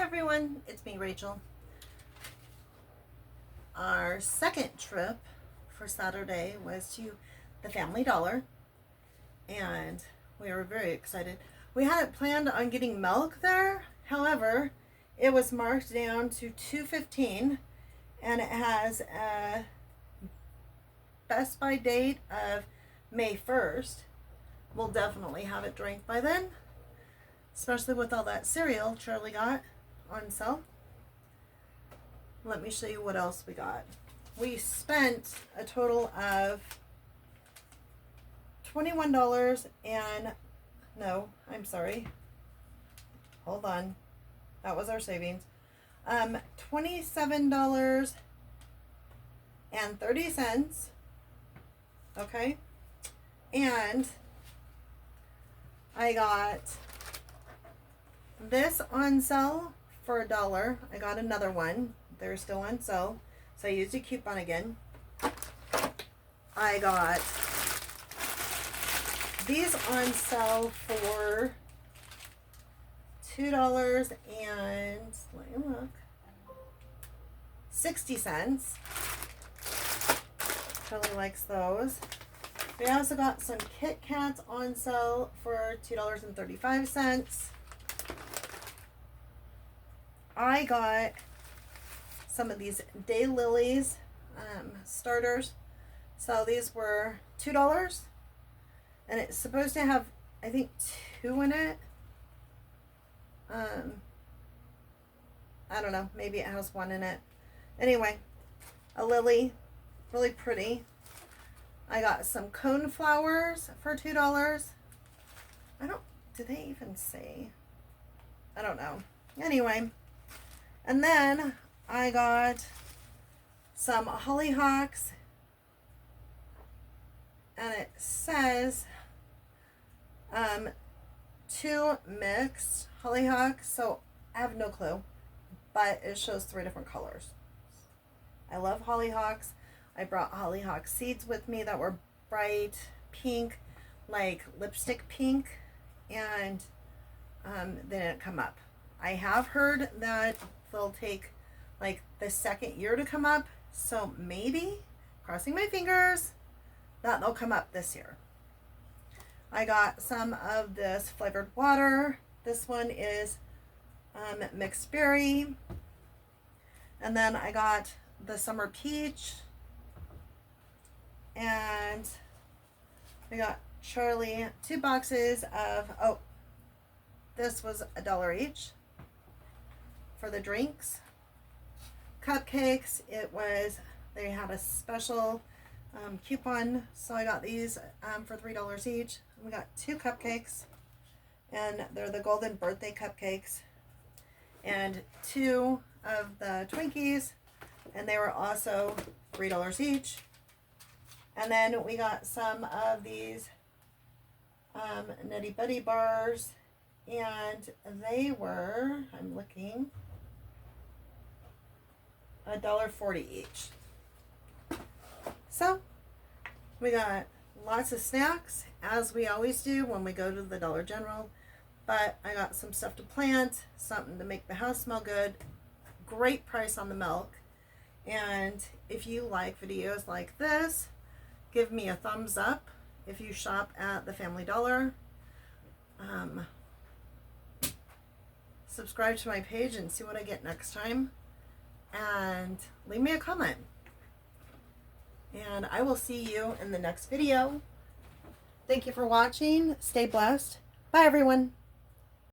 everyone, it's me, Rachel. Our second trip for Saturday was to the Family Dollar, and we were very excited. We hadn't planned on getting milk there, however, it was marked down to $2.15, and it has a Best By date of May 1st. We'll definitely have it drank by then, especially with all that cereal Charlie got on sale. Let me show you what else we got. We spent a total of $21 and, no, I'm sorry. Hold on. That was our savings. $27.30. Okay. And I got this on sale for $1. I got another one. They're still on sale, so I used a coupon again. I got these on sale for $2 and let me look, 60 cents. Charlie likes those. We also got some Kit Kats on sale for $2.35. I got some of these Daylilies starters. So these were $2. And it's supposed to have, I think, 2 in it. I don't know. Maybe it has 1 in it. Anyway, a lily. Really pretty. I got some cone flowers for $2. Did they even say? I don't know. Anyway. And then I got some hollyhocks. And it says 2 mixed hollyhocks. So I have no clue. But it shows 3 different colors. I love hollyhocks. I brought hollyhock seeds with me that were bright pink, like lipstick pink, and they didn't come up. I have heard that they'll take like the second year to come up, so maybe, crossing my fingers, that they'll come up this year. I got some of this flavored water. This one is mixed berry. And then I got the summer peach. And we got Charlie 2 boxes of, this was $1 each for the drinks. Cupcakes, they had a special coupon, so I got these for $3 each. We got 2 cupcakes, and they're the golden birthday cupcakes, and 2 of the Twinkies, and they were also $3 each. And then we got some of these Nutty Buddy bars, and they were, I'm looking, $1.40 each. So we got lots of snacks, as we always do when we go to the Dollar General. But I got some stuff to plant, something to make the house smell good. Great price on the milk. And if you like videos like this, give me a thumbs up if you shop at the Family Dollar. Subscribe to my page and see what I get next time. And leave me a comment. And I will see you in the next video. Thank you for watching. Stay blessed. Bye, everyone.